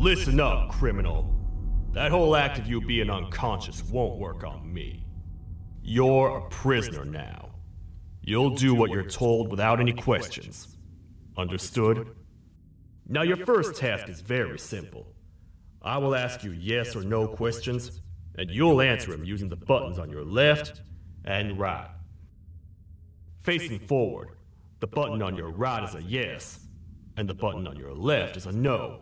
Listen up, criminal. That whole act of you being unconscious won't work on me. You're a prisoner now. You'll do what you're told without any questions. Understood? Now your first task is very simple. I will ask you yes or no questions, and you'll answer them using the buttons on your left and right. Facing forward, the button on your right is a yes, and the button on your left is a no.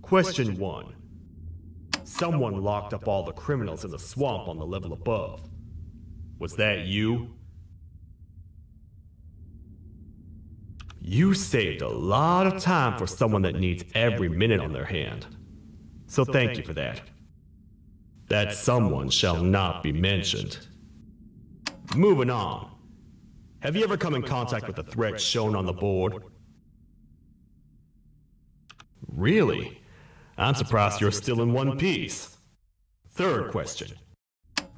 Question 1. Someone locked up all the criminals in the swamp on the level above. Was that you? You saved a lot of time for someone that needs every minute on their hand. So thank you for that. That someone shall not be mentioned. Moving on. Have you ever come in contact with the threat shown on the board? Really? I'm surprised you're still in one piece. Third question.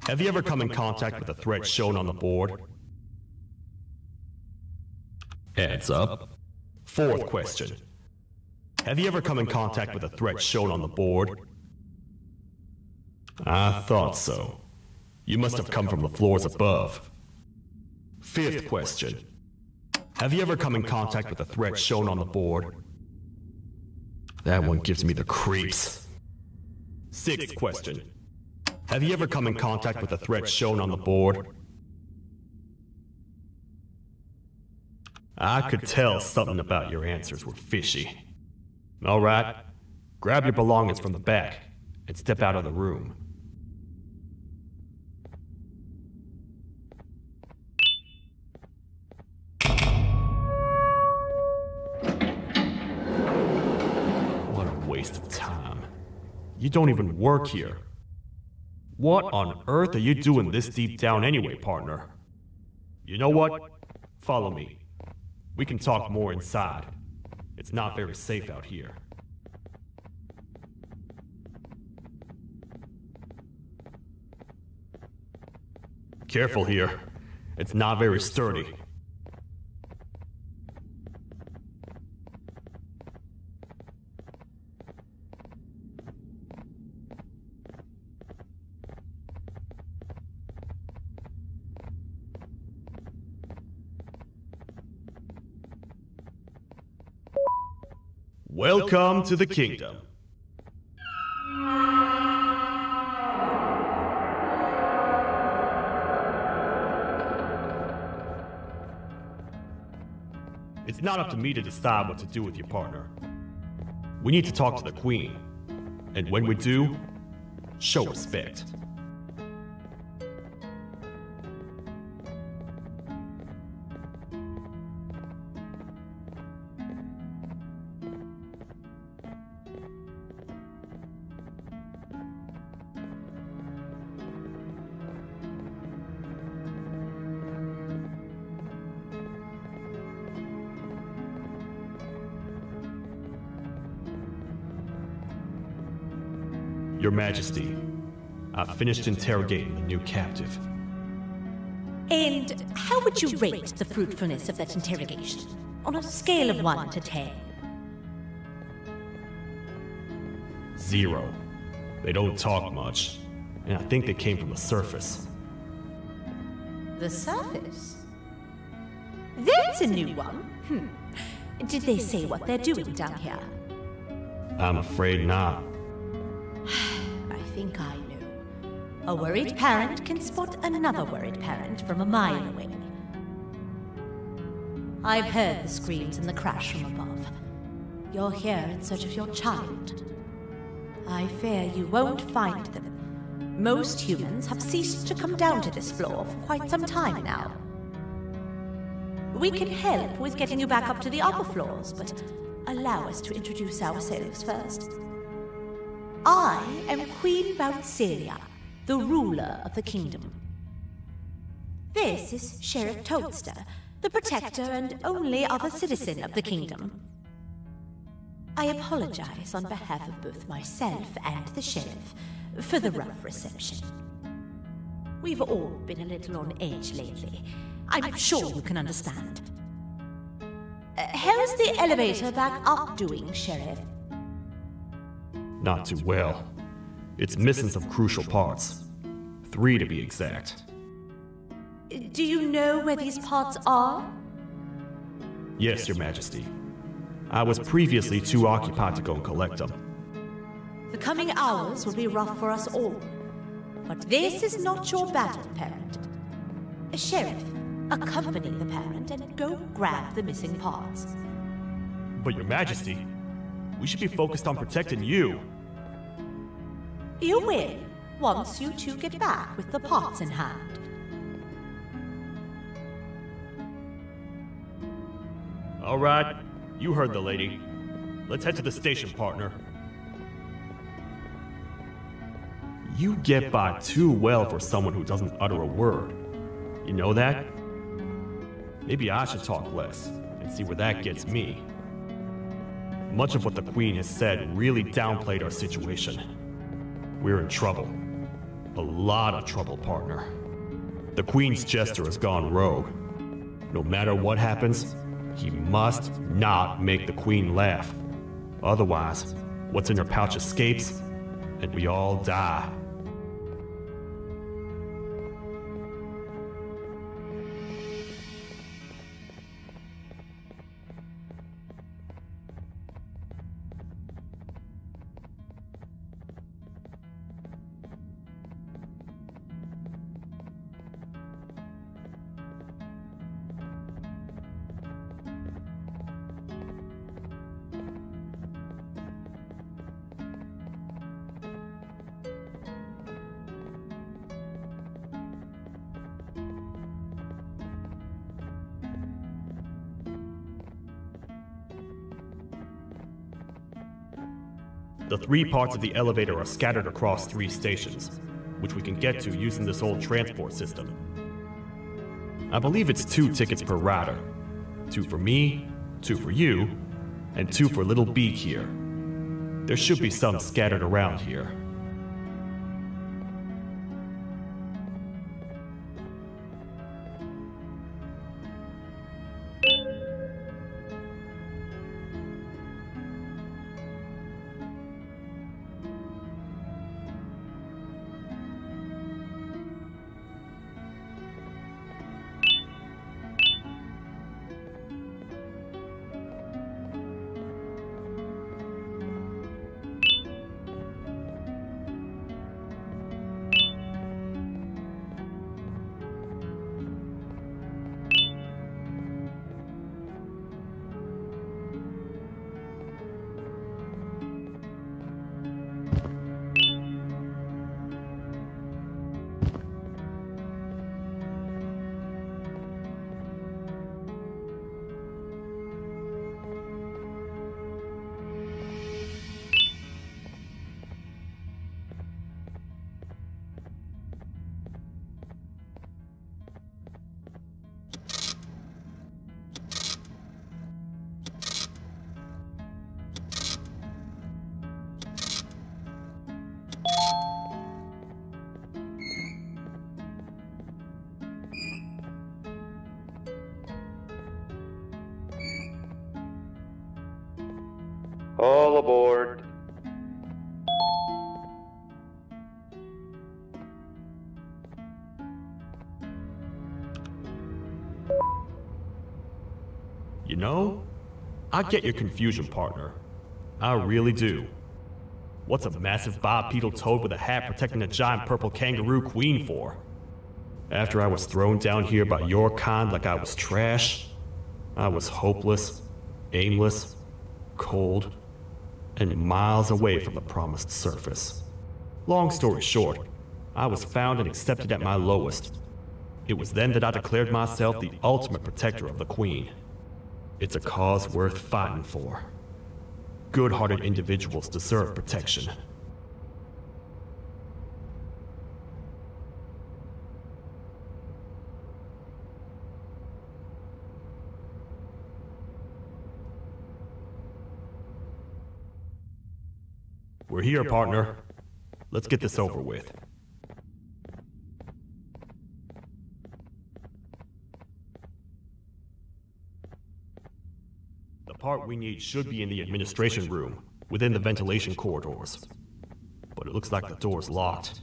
Have you ever come in contact with the threat shown on the board? Heads up. Fourth question. Have you ever come in contact with the threat shown on the board? I thought so. You must have come from the floors above. Fifth question. Have you ever come in contact with the threat shown on the board? That one gives me the creeps. Sixth question. Have you ever come in contact with the threat shown on the board? I could tell something about your answers were fishy. All right, grab your belongings from the back and step out of the room. Waste of time. You don't even work here. What on earth are you doing this deep down anyway, partner? You know what? Follow me. We can talk more inside. It's not very safe out here. Careful here. It's not very sturdy. Welcome to the kingdom. It's not up to me to decide what to do with your partner. We need to talk to the queen. And when we do, show respect. Your Majesty, I've finished interrogating the new captive. And how would you rate the fruitfulness of that interrogation? On a scale of 1 to 10? 0. They don't talk much, and I think they came from the surface. The surface? That's a new one. Did they say what they're doing down here? I'm afraid not. I think I know. A worried parent can spot another worried parent from a mile away. I've heard the screams and the crash from above. You're here in search of your child. I fear you won't find them. Most humans have ceased to come down to this floor for quite some time now. We can help with getting you back up to the upper floors, but allow us to introduce ourselves first. I am Queen Bouncelia, the ruler of the kingdom. This is Sheriff Toadster, the protector and only other citizen of the kingdom. I apologize on behalf of both myself and the sheriff for the rough reception. We've all been a little on edge lately. I'm sure you can understand. How's the elevator back up doing, Sheriff? Not too well. It's missing some crucial parts. 3 to be exact. Do you know where these parts are? Yes, Your Majesty. I was previously too occupied to go and collect them. The coming hours will be rough for us all. But this is not your battle, Parent. Sheriff, accompany the parent and go grab the missing parts. But Your Majesty, we should be focused on protecting you. You will, once you two get back with the parts in hand. All right, you heard the lady. Let's head to the station, partner. You get by too well for someone who doesn't utter a word. You know that? Maybe I should talk less and see where that gets me. Much of what the Queen has said really downplayed our situation. We're in trouble. A lot of trouble, partner. The Queen's jester has gone rogue. No matter what happens, he must not make the Queen laugh. Otherwise, what's in her pouch escapes, and we all die. The 3 parts of the elevator are scattered across 3 stations, which we can get to using this old transport system. I believe it's 2 tickets per rider. 2 for me, 2 for you, and 2 for Little Beak here. There should be some scattered around here. All aboard. You know, I get your confusion, partner. I really do. What's a massive bipedal toad with a hat protecting a giant purple kangaroo queen for? After I was thrown down here by your kind like I was trash, I was hopeless, aimless, cold, and miles away from the promised surface. Long story short, I was found and accepted at my lowest. It was then that I declared myself the ultimate protector of the Queen. It's a cause worth fighting for. Good-hearted individuals deserve protection. We're here, partner. Let's get this over with. The part we need should be in the administration room, within the ventilation corridors. But it looks like the door's locked.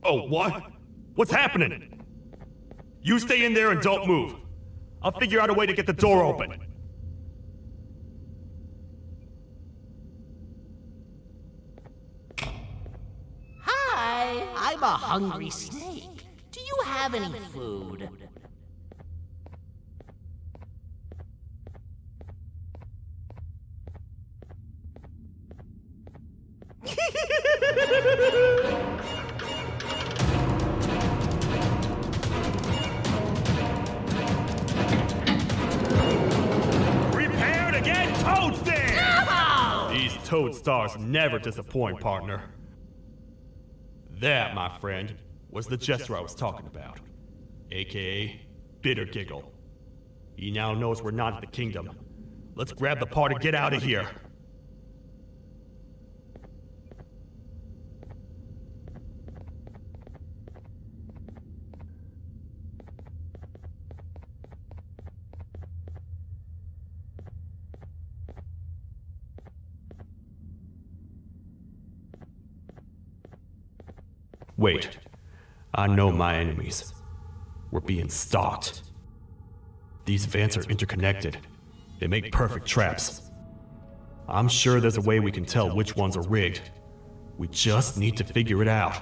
Oh, what? What's happening? You stay in there and don't move. I'll figure out a way to get the door open. Hi, I'm a hungry snake. Do you have any food? Prepared again, Toadstick! No! These Toad Stars never disappoint, partner. That, my friend, was the jester I was talking about, aka Bitter Giggle. He now knows we're not at the kingdom. Let's grab the part and get out of here. Wait, I know my enemies. We're being stalked. These vents are interconnected. They make perfect traps. I'm sure there's a way we can tell which ones are rigged. We just need to figure it out.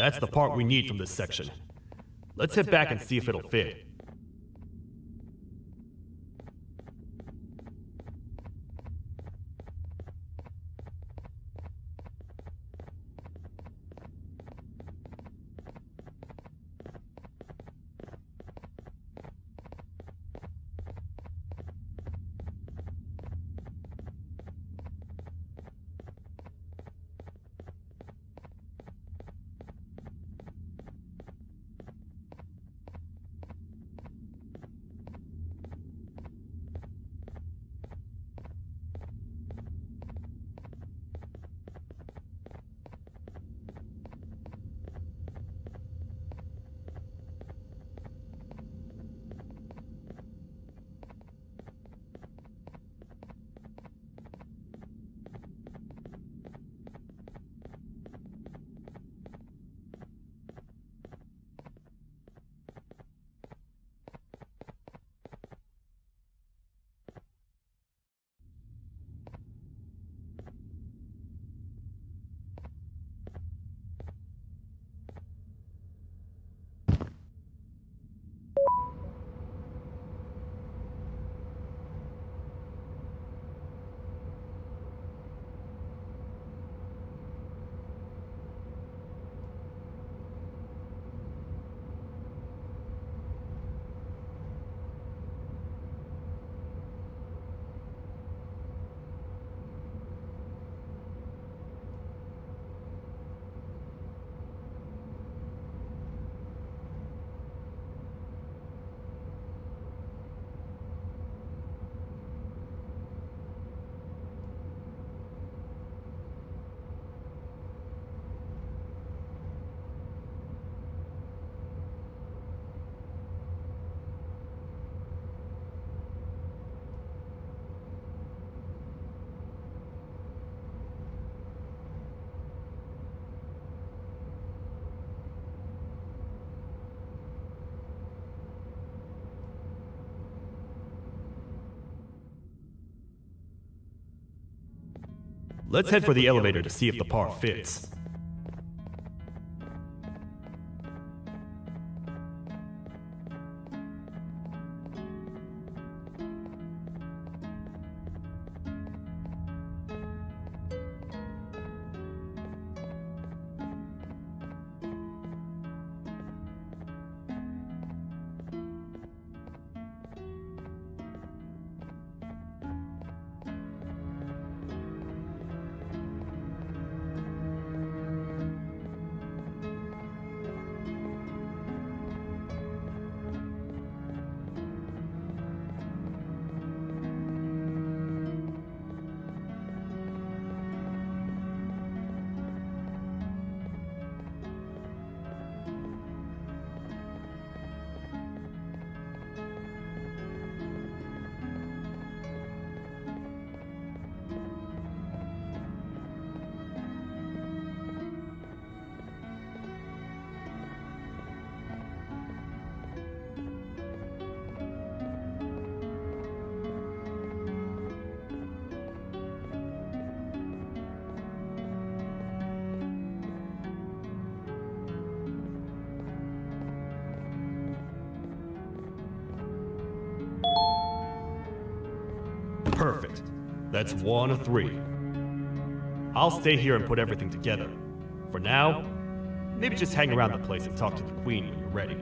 That's the part we need from this section. Let's head back and see if it'll fit. Let's head for the elevator to see if the part fits. Perfect. That's 1 of 3. I'll stay here and put everything together. For now, maybe just hang around the place and talk to the Queen when you're ready.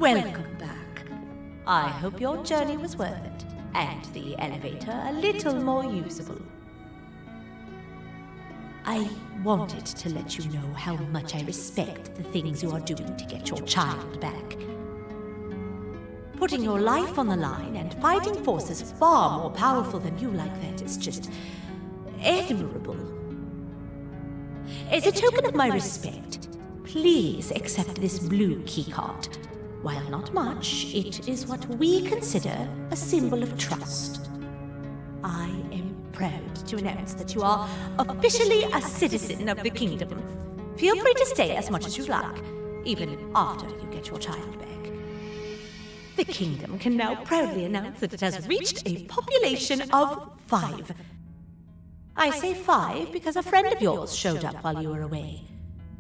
Welcome back. I hope your journey was worth it, and the elevator a little more usable. I wanted to let you know how much I respect the things you are doing to get your child back. Putting your life on the line and fighting forces far more powerful than you like that is just admirable. As a token of my respect, please accept this blue keycard. While not much, it is what we consider a symbol of trust. I am proud to announce that you are officially a citizen of the kingdom. Feel free to stay as much as you like, even after you get your child back. The kingdom can now proudly announce that it has reached a population of 5. I say 5 because a friend of yours showed up while you were away.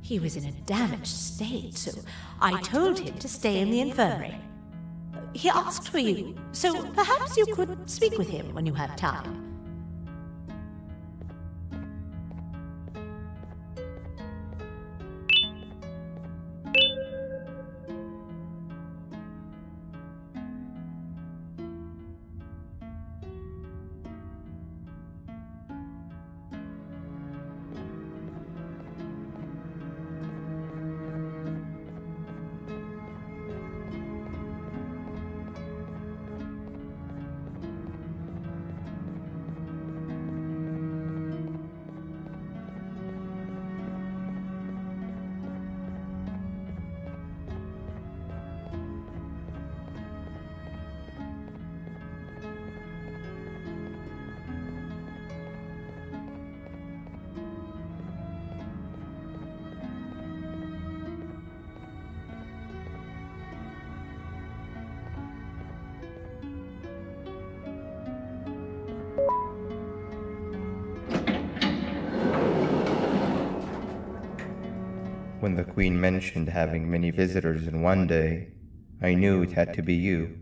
He was in a damaged state, so I told him to stay in the infirmary. He asked for you, so perhaps you could speak with him when you have time. When the Queen mentioned having many visitors in one day, I knew it had to be you.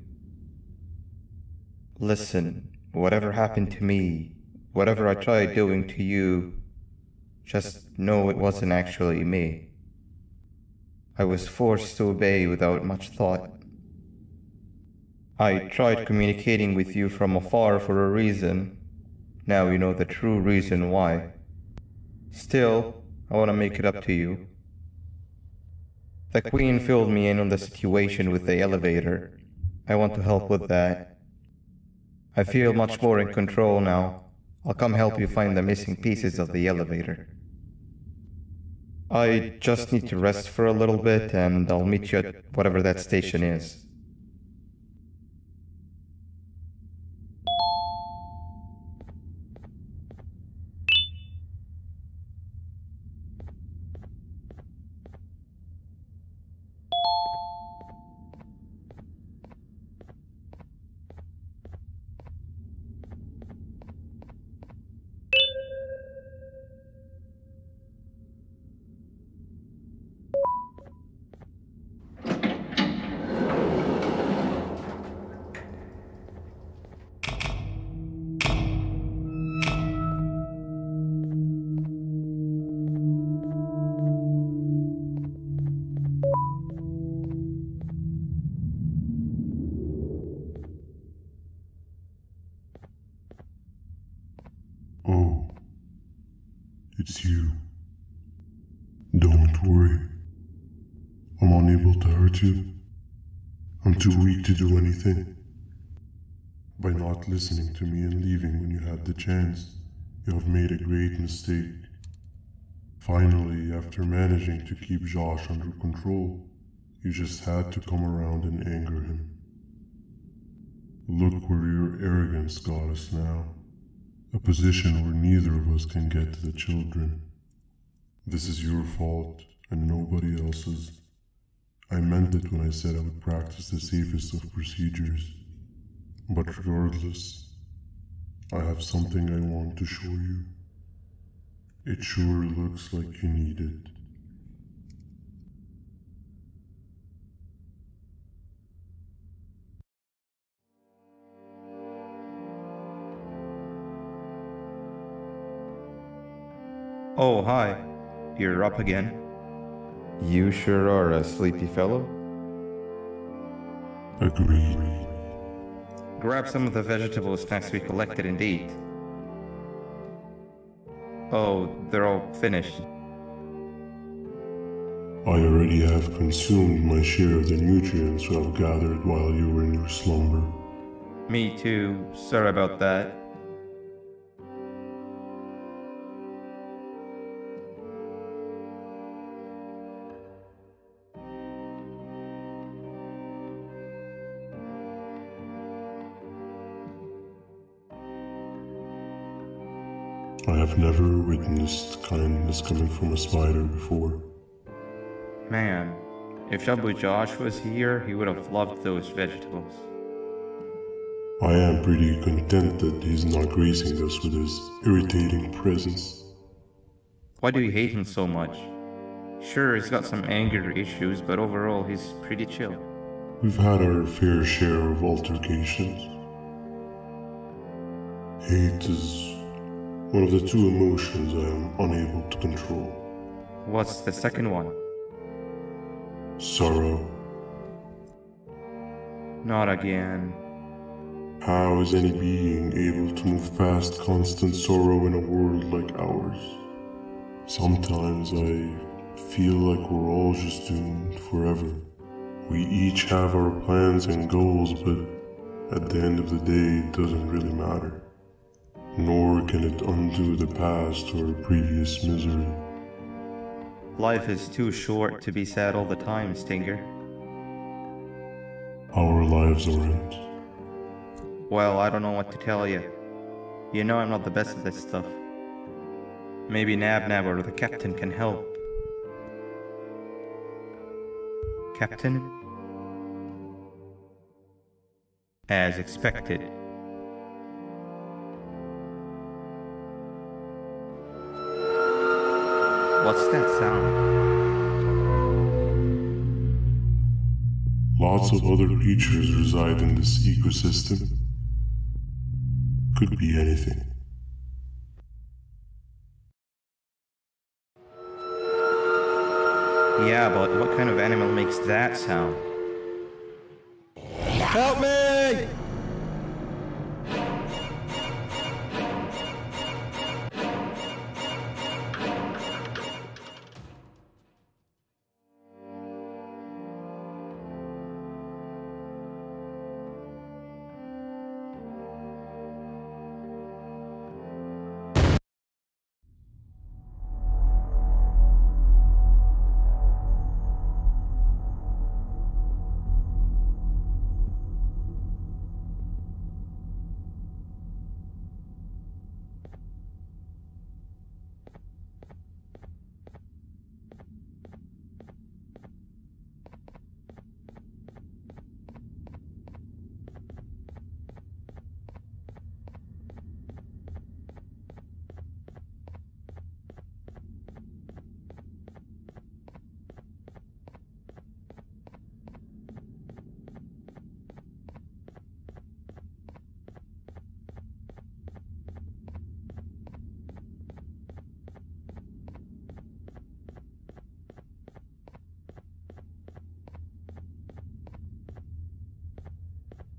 Listen, whatever happened to me, whatever I tried doing to you, just know it wasn't actually me. I was forced to obey without much thought. I tried communicating with you from afar for a reason. Now you know the true reason why. Still, I want to make it up to you. The Queen filled me in on the situation with the elevator. I want to help with that. I feel much more in control now. I'll come help you find the missing pieces of the elevator. I just need to rest for a little bit, and I'll meet you at whatever that station is. Oh, it's you. Don't worry. I'm unable to hurt you. I'm too weak to do anything. By not listening to me and leaving when you had the chance, you have made a great mistake. Finally, after managing to keep Josh under control, you just had to come around and anger him. Look where your arrogance got us now. A position where neither of us can get to the children. This is your fault, and nobody else's. I meant it when I said I would practice the safest of procedures. But regardless, I have something I want to show you. It sure looks like you need it. Oh, hi. You're up again. You sure are a sleepy fellow. Agreed. Grab some of the vegetable snacks we collected and eat. Oh, they're all finished. I already have consumed my share of the nutrients I've gathered while you were in your slumber. Me too. Sorry about that. I have never witnessed kindness coming from a spider before. Man, if Jabu Josh was here, he would have loved those vegetables. I am pretty content that he's not gracing us with his irritating presence. Why do you hate him so much? Sure, he's got some anger issues, but overall he's pretty chill. We've had our fair share of altercations. Hate is one of the two emotions I am unable to control. What's the second one? Sorrow. Not again. How is any being able to move past constant sorrow in a world like ours? Sometimes I feel like we're all just doomed forever. We each have our plans and goals, but at the end of the day, it doesn't really matter. Nor can it undo the past or previous misery. Life is too short to be sad all the time, Stinger. Our lives aren't. Well, I don't know what to tell you. You know I'm not the best at this stuff. Maybe Nab or the captain can help. Captain? As expected. What's that sound? Lots of other creatures reside in this ecosystem. Could be anything. Yeah, but what kind of animal makes that sound? Help me!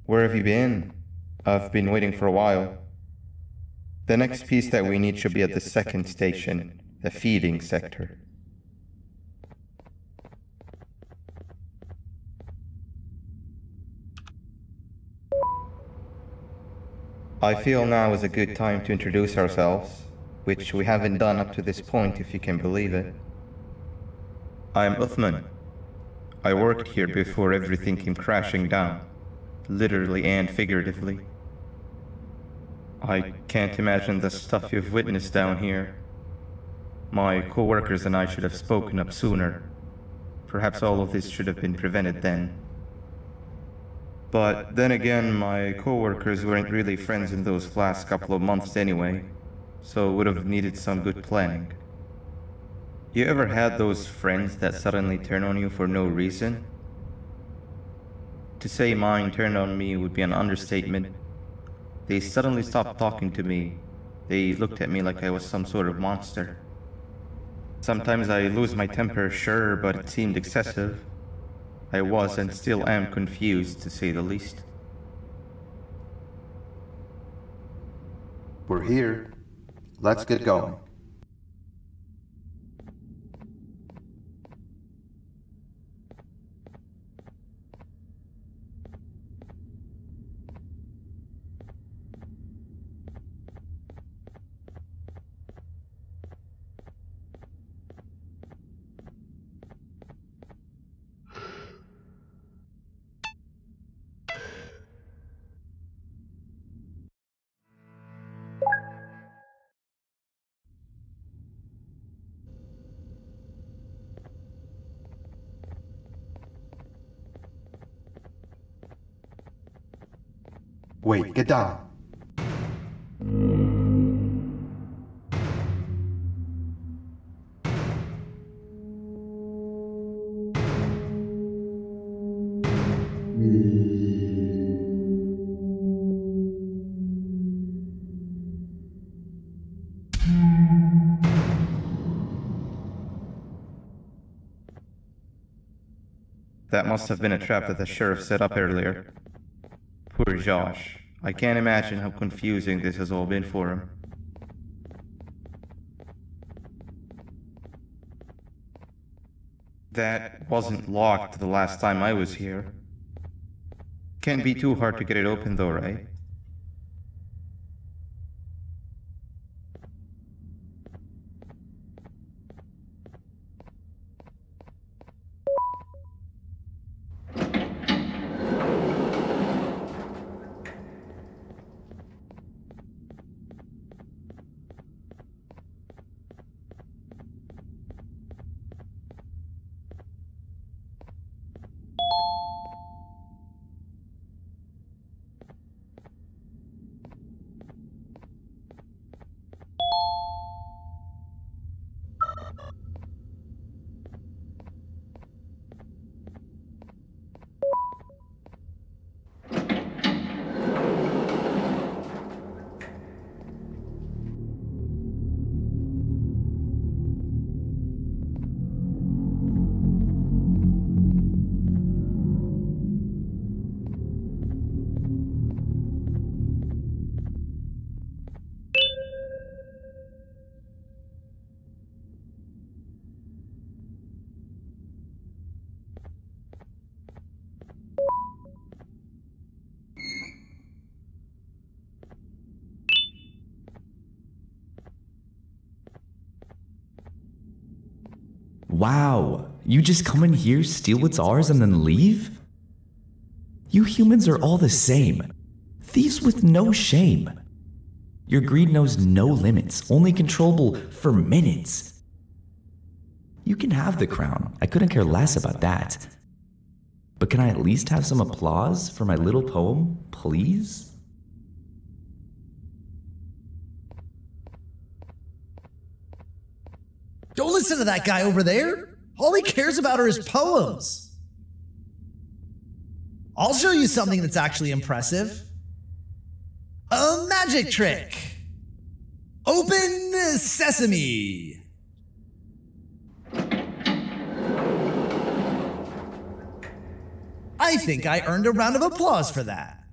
Where have you been? I've been waiting for a while. The next piece that we need should be at the second station, the feeding sector. I feel now is a good time to introduce ourselves, which we haven't done up to this point, if you can believe it. I'm Uthman. I worked here before everything came crashing down, literally and figuratively. I can't imagine the stuff you've witnessed down here. My co-workers and I should have spoken up sooner. Perhaps all of this should have been prevented then. But then again, my co-workers weren't really friends in those last couple of months anyway, so would have needed some good planning. You ever had those friends that suddenly turn on you for no reason? To say mine turned on me would be an understatement. They suddenly stopped talking to me. They looked at me like I was some sort of monster. Sometimes I lose my temper, sure, but it seemed excessive. I was and still am confused, to say the least. We're here. Let's get going. Wait, get down. That must have been a trap that the sheriff set up earlier. Poor Josh. I can't imagine how confusing this has all been for him. That wasn't locked the last time I was here. Can't be too hard to get it open though, right? Wow, you just come in here, steal what's ours, and then leave? You humans are all the same. Thieves with no shame. Your greed knows no limits, only controllable for minutes. You can have the crown, I couldn't care less about that. But can I at least have some applause for my little poem, please? Don't listen to that guy over there. All he cares about are his poems. I'll show you something that's actually impressive. A magic trick. Open sesame. I think I earned a round of applause for that.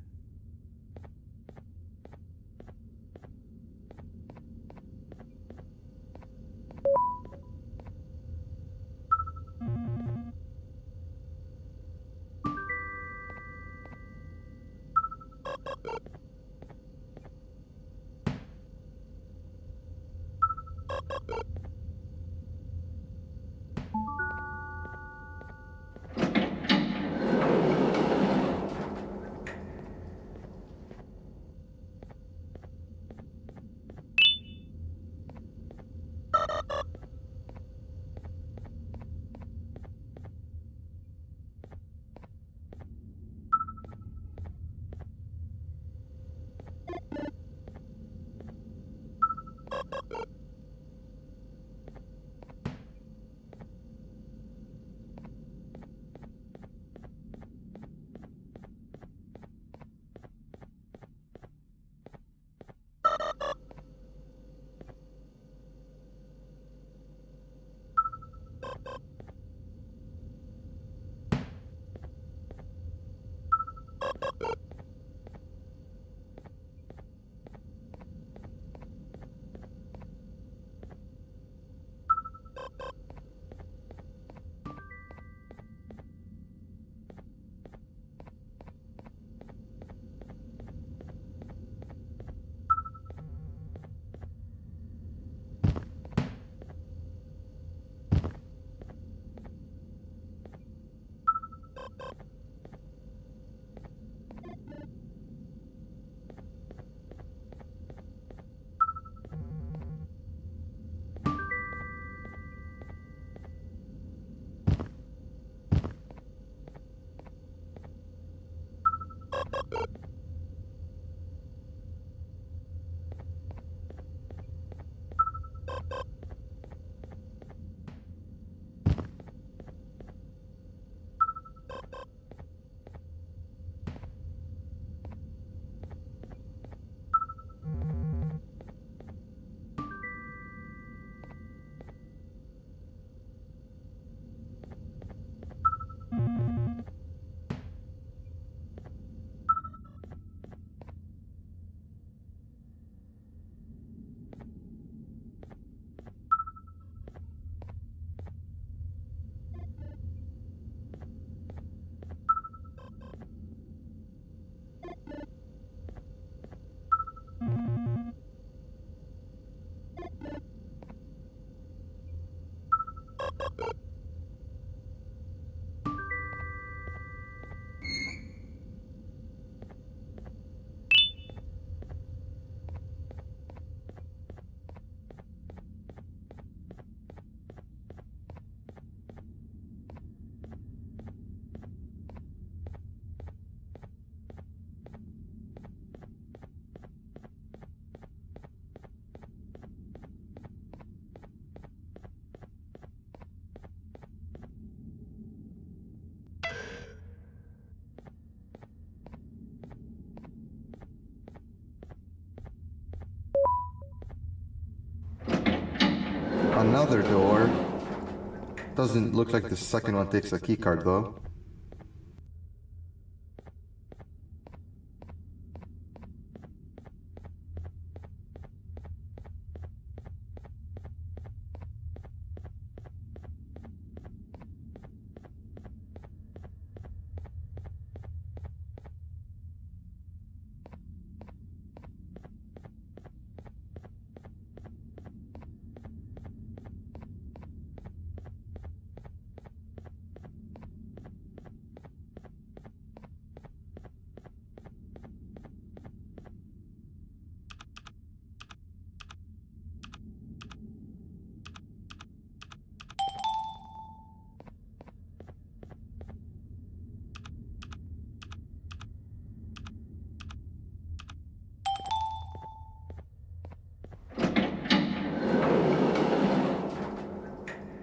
Another door. Doesn't look like the second one takes a keycard though.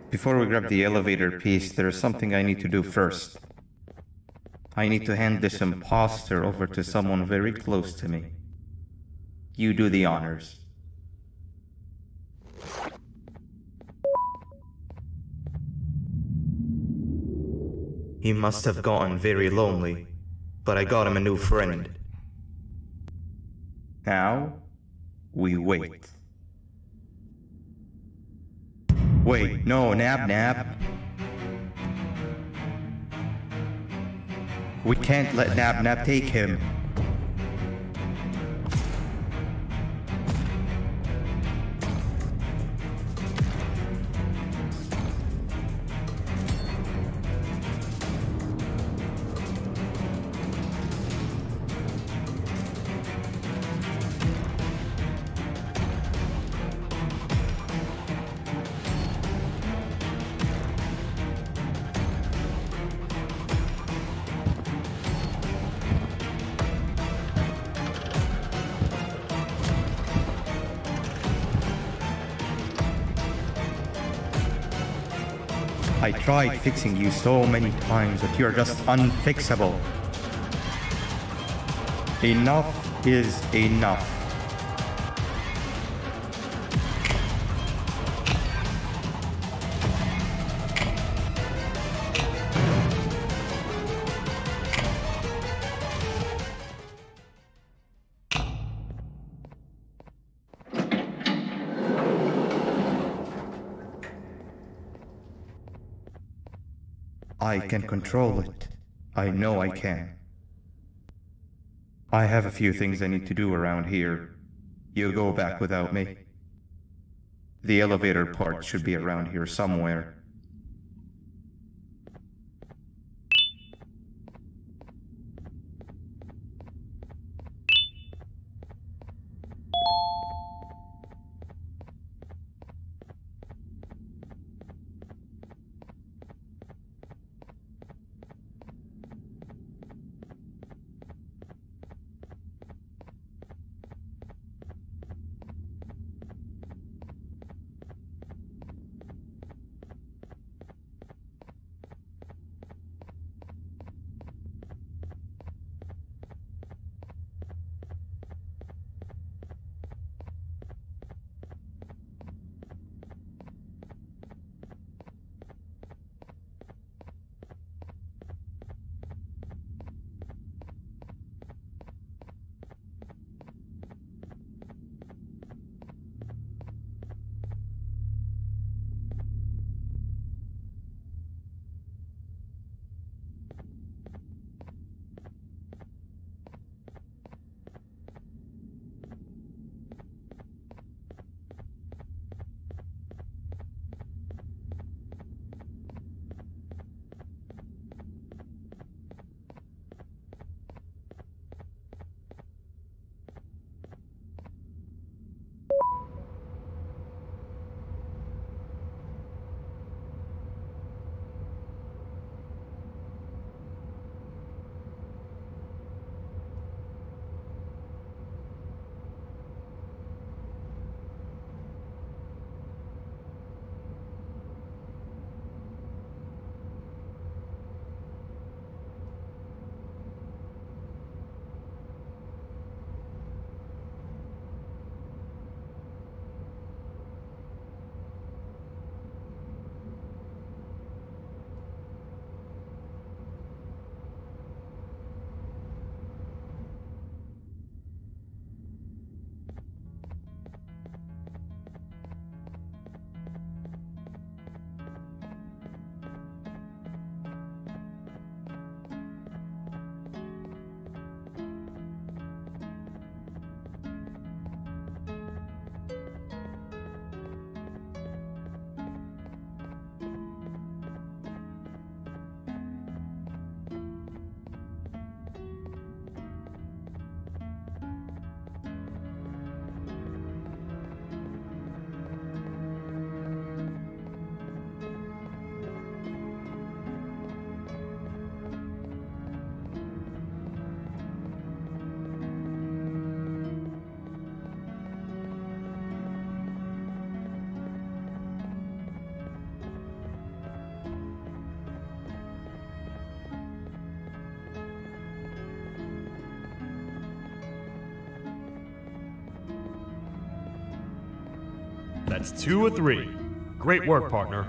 Before we grab the elevator piece, there is something I need to do first. I need to hand this imposter over to someone very close to me. You do the honors. He must have gotten very lonely, but I got him a new friend. Now, we wait. Wait, no, Nab. We can't let Nab take him. I tried fixing you so many times, but you're just unfixable. Enough is enough. I can control it. I know I can. I have a few things I need to do around here. You go back without me. The elevator part should be around here somewhere. That's 2 of 3. Great work, partner.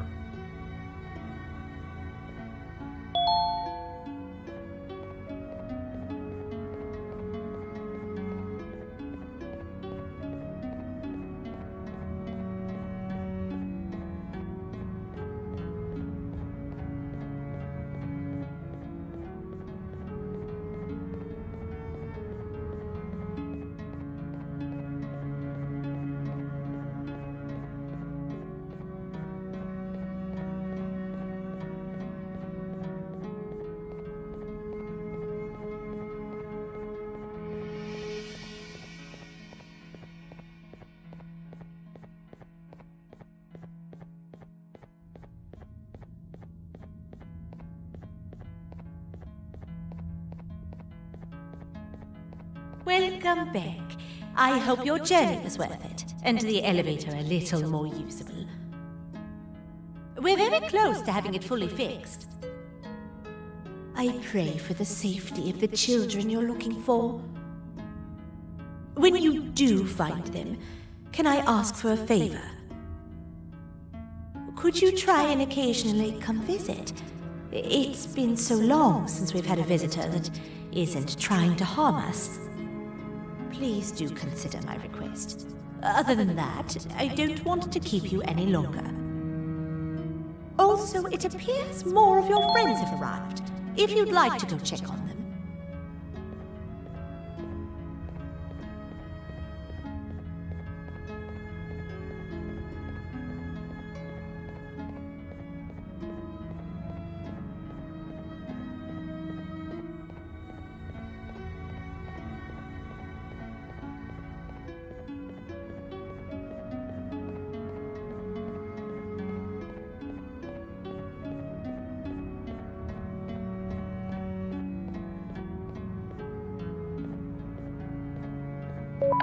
Welcome back. I hope your journey was worth it, and the elevator a little more usable. We're very close to having it fully fixed. I pray for the safety of the children you're looking for. When you do find them, can I ask for a favor? Could you try and occasionally come visit? It's been so long since we've had a visitor that isn't trying to harm us. Please do consider my request. Other than that, I don't want to keep you any longer. Also, it appears more of your friends have arrived, if you'd like to go check on them.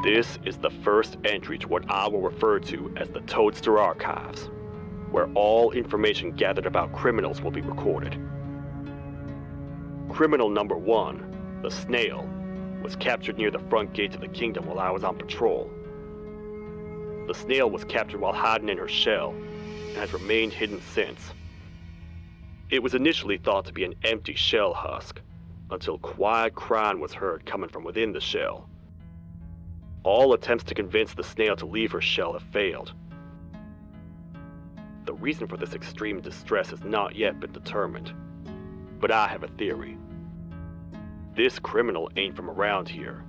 This is the first entry to what I will refer to as the Toadster Archives, where all information gathered about criminals will be recorded. Criminal number 1, the Snail, was captured near the front gate of the kingdom while I was on patrol. The Snail was captured while hiding in her shell, and has remained hidden since. It was initially thought to be an empty shell husk, until quiet crying was heard coming from within the shell. All attempts to convince the Snail to leave her shell have failed. The reason for this extreme distress has not yet been determined, but I have a theory. This criminal ain't from around here,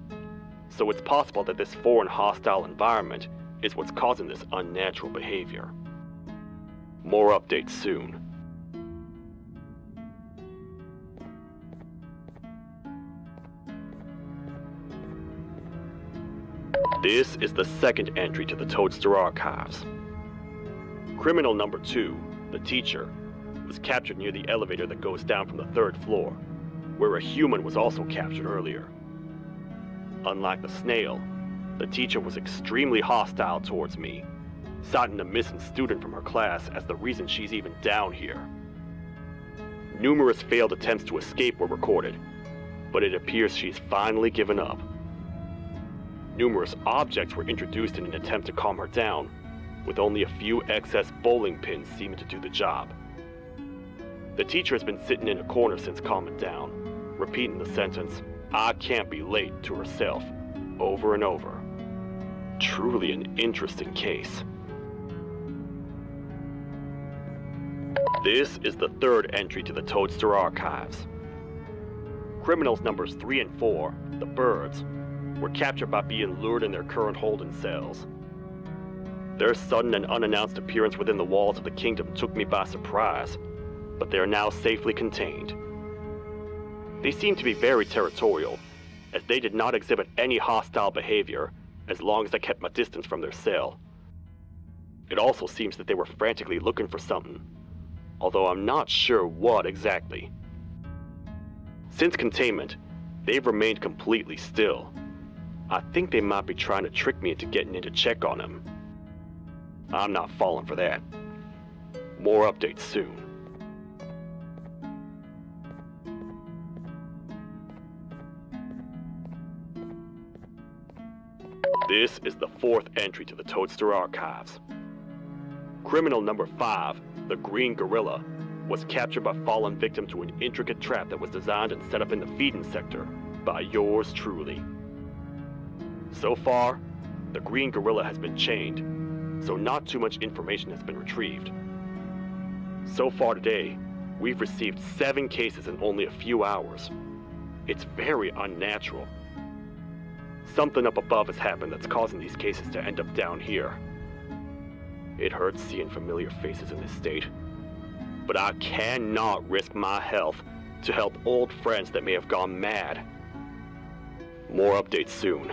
so it's possible that this foreign hostile environment is what's causing this unnatural behavior. More updates soon. This is the second entry to the Toadster Archives. Criminal number 2, the teacher, was captured near the elevator that goes down from the 3rd floor, where a human was also captured earlier. Unlike the Snail, the teacher was extremely hostile towards me, citing a missing student from her class as the reason she's even down here. Numerous failed attempts to escape were recorded, but it appears she's finally given up. Numerous objects were introduced in an attempt to calm her down, with only a few excess bowling pins seeming to do the job. The teacher has been sitting in a corner since calming down, repeating the sentence, "I can't be late," to herself, over and over. Truly an interesting case. This is the 3rd entry to the Toadster Archives. Criminals numbers 3 and 4, the Birds, were captured by being lured in their current holding cells. Their sudden and unannounced appearance within the walls of the kingdom took me by surprise, but they are now safely contained. They seem to be very territorial, as they did not exhibit any hostile behavior as long as I kept my distance from their cell. It also seems that they were frantically looking for something, although I'm not sure what exactly. Since containment, they've remained completely still. I think they might be trying to trick me into getting in to check on them. I'm not falling for that. More updates soon. This is the 4th entry to the Toadster Archives. Criminal number 5, the Green Gorilla, was captured by fallen victim to an intricate trap that was designed and set up in the feeding sector by yours truly. So far, the Green Gorilla has been chained, so not too much information has been retrieved. So far today, we've received 7 cases in only a few hours. It's very unnatural. Something up above has happened that's causing these cases to end up down here. It hurts seeing familiar faces in this state, but I cannot risk my health to help old friends that may have gone mad. More updates soon.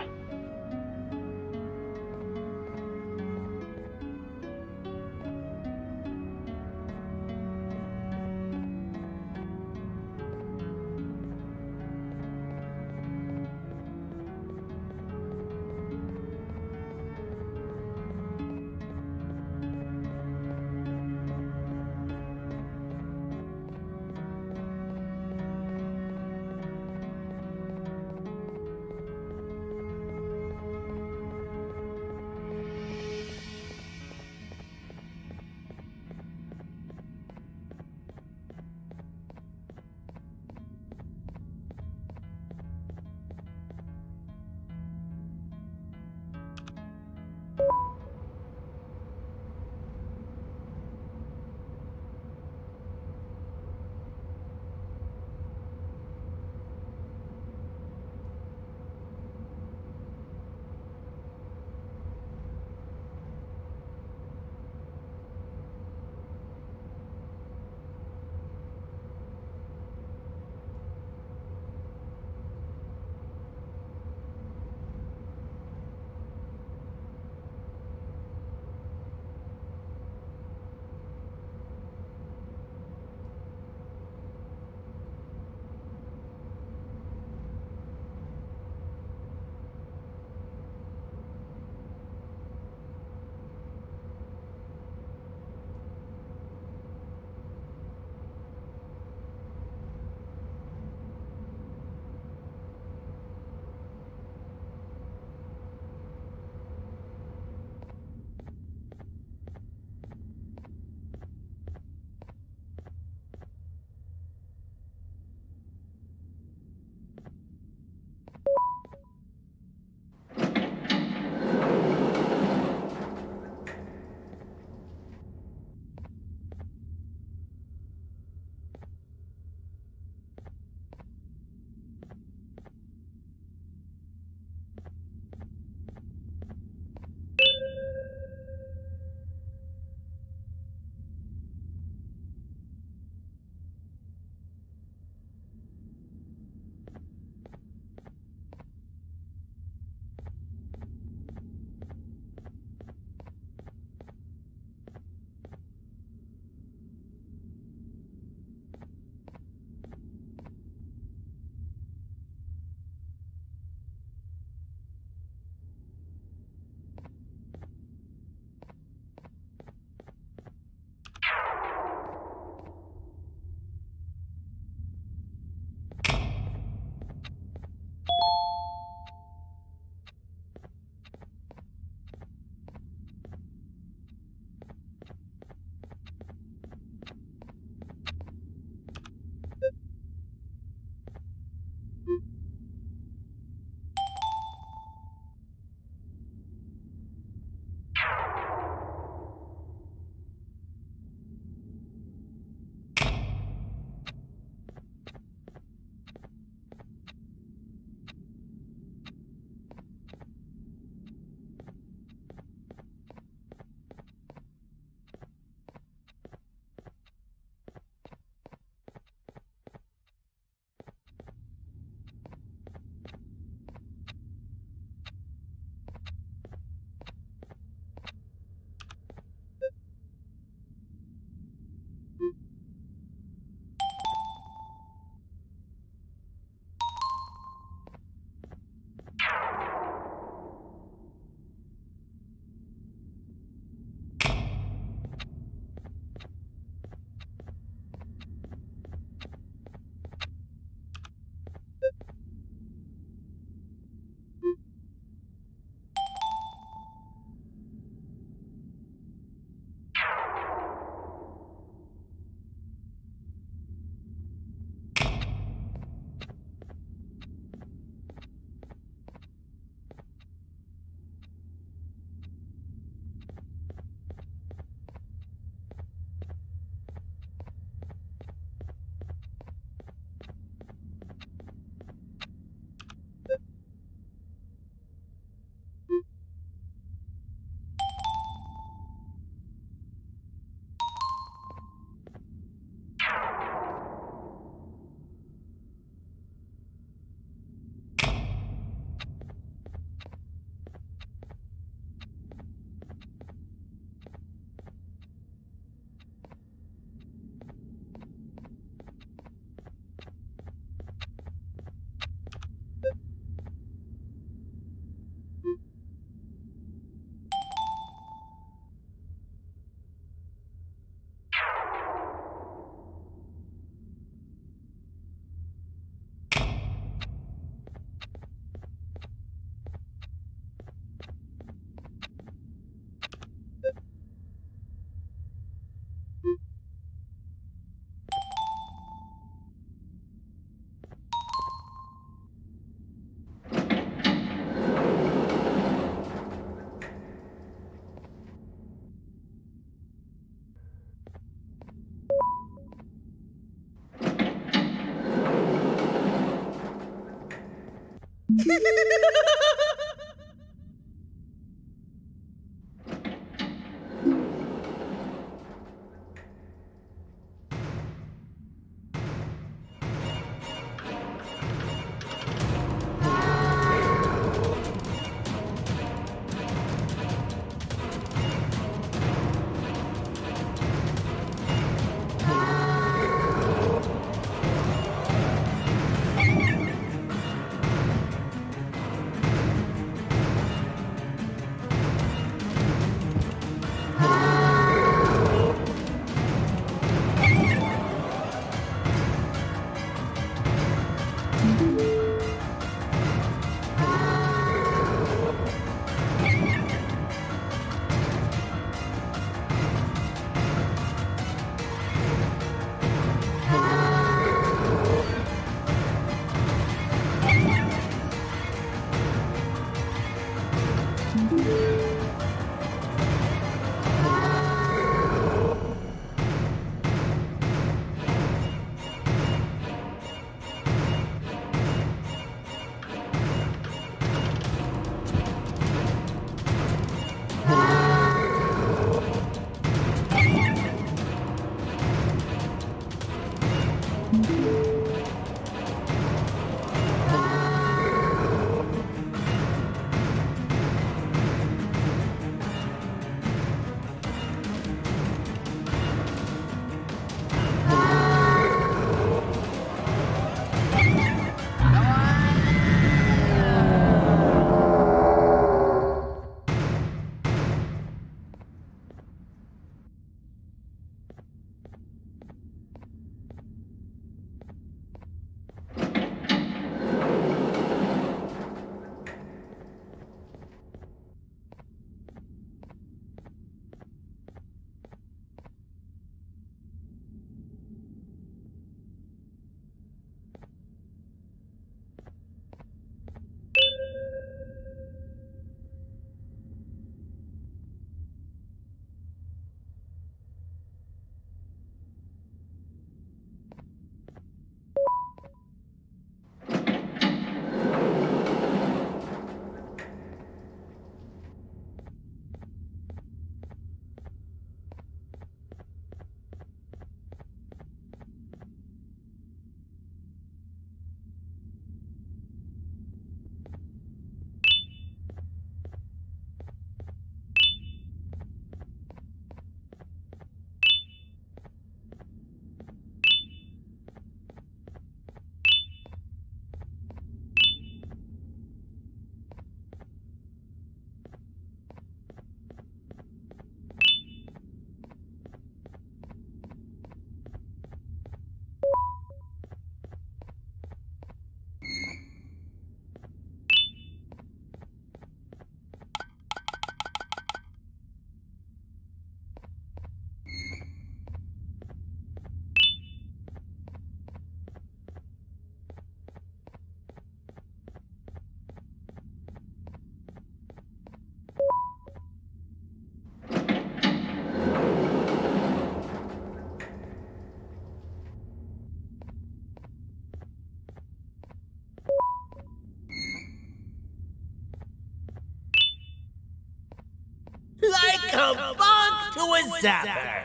Like a bug to a zapper.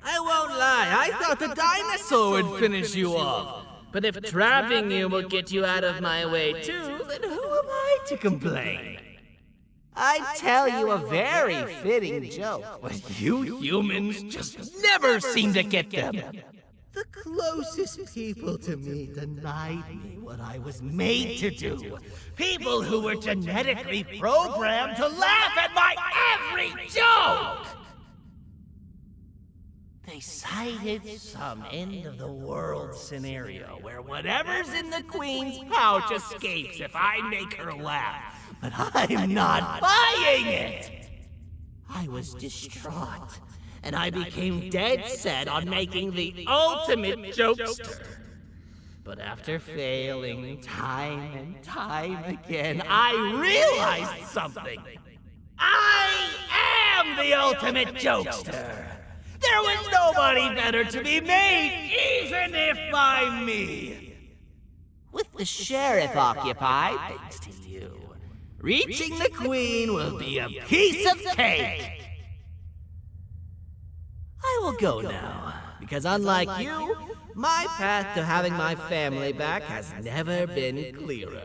I won't lie, I thought the dinosaur would finish you off. But if trapping you will get you out of my way too, then who am I to complain? I'd tell you a very fitting joke, but you humans just never seem to get them. The closest people to me denied me what I was made to do. People who were genetically programmed to laugh at my every joke! They cited some end-of-the-world scenario where whatever's in the Queen's pouch escapes if I make her laugh. But I'm not buying it! I was distraught, and I became dead set on making the ultimate jokester. But after failing time and time again, I realized something. I am the ultimate jokester! There was nobody better to be made, even if by me! With the sheriff occupied, thanks to you, reaching the Queen will be a piece of cake! I will go now, because unlike you, my path to having my family back has never been clearer.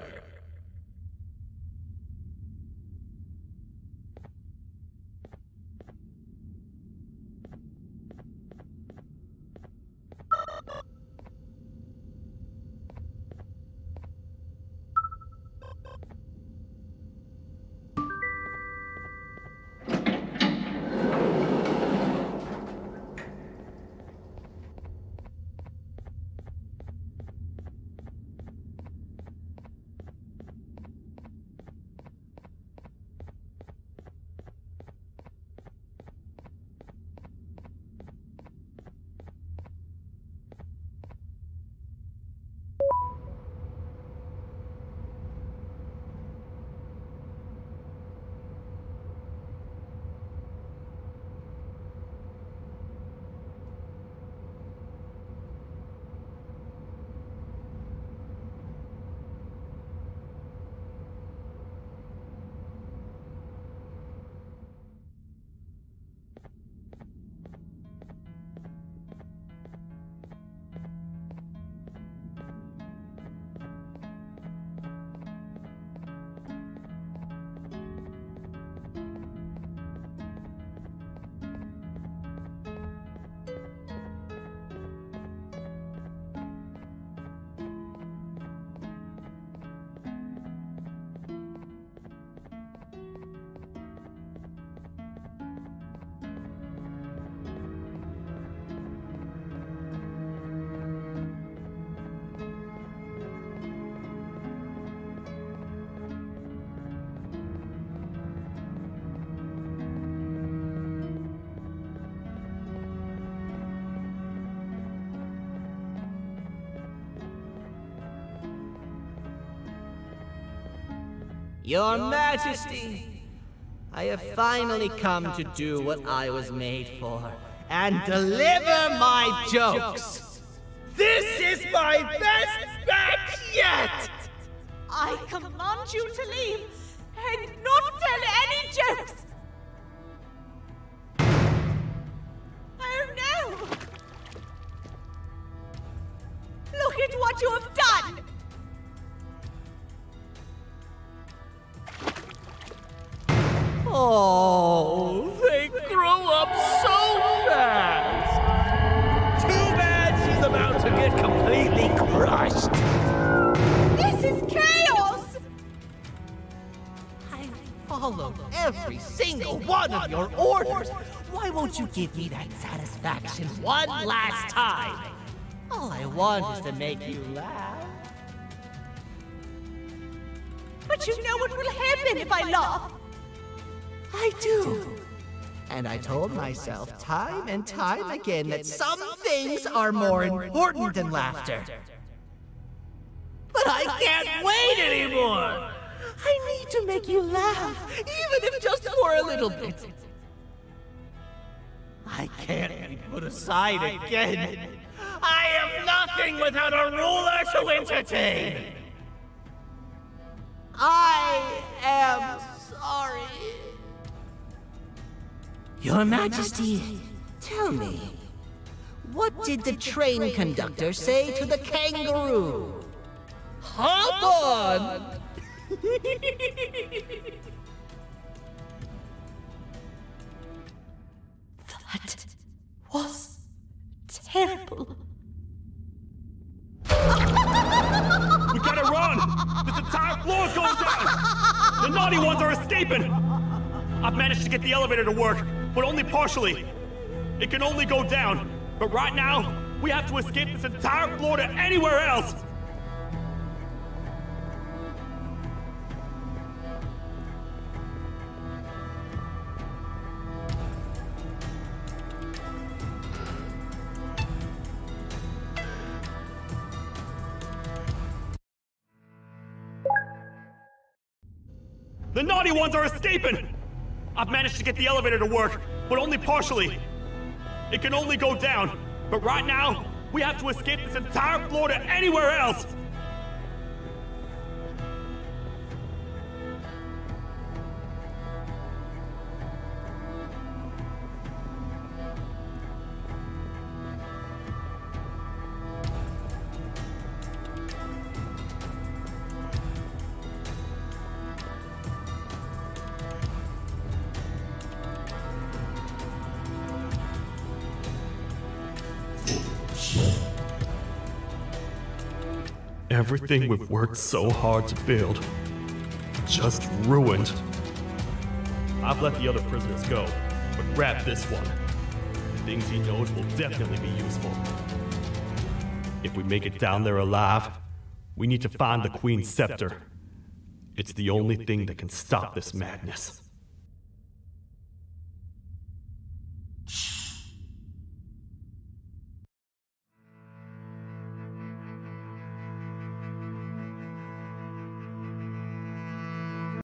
Your Majesty, I have finally come to do what I was made for, and deliver my jokes! This is my best batch yet! I command you to leave and not tell any jokes! Oh no! Look at what you have done! Oh, they grow up so fast! Too bad she's about to get completely crushed! This is chaos! I followed every single one of your orders! Why won't you give me that satisfaction one last time? All I want is to make you laugh. But you know what will happen if I laugh! I do. And I told myself time and time again that some things are more important than laughter. But I can't wait anymore! I need to make you laugh, even if just for a little bit. I can't be put aside again. I am nothing without a ruler to entertain. I am sorry. Your Majesty, tell me, what did the train conductor say to the kangaroo? Hop on! That was terrible. We gotta run! This entire floor's going down! The naughty ones are escaping! I've managed to get the elevator to work, but only partially. It can only go down, but right now, we have to escape this entire floor to anywhere else! The naughty ones are escaping! I've managed to get the elevator to work, but only partially. It can only go down, but right now, we have to escape this entire floor to anywhere else! Everything we've worked so hard to build, just ruined. I've let the other prisoners go, but grab this one. Things he knows will definitely be useful. If we make it down there alive, we need to find the Queen's scepter. It's the only thing that can stop this madness.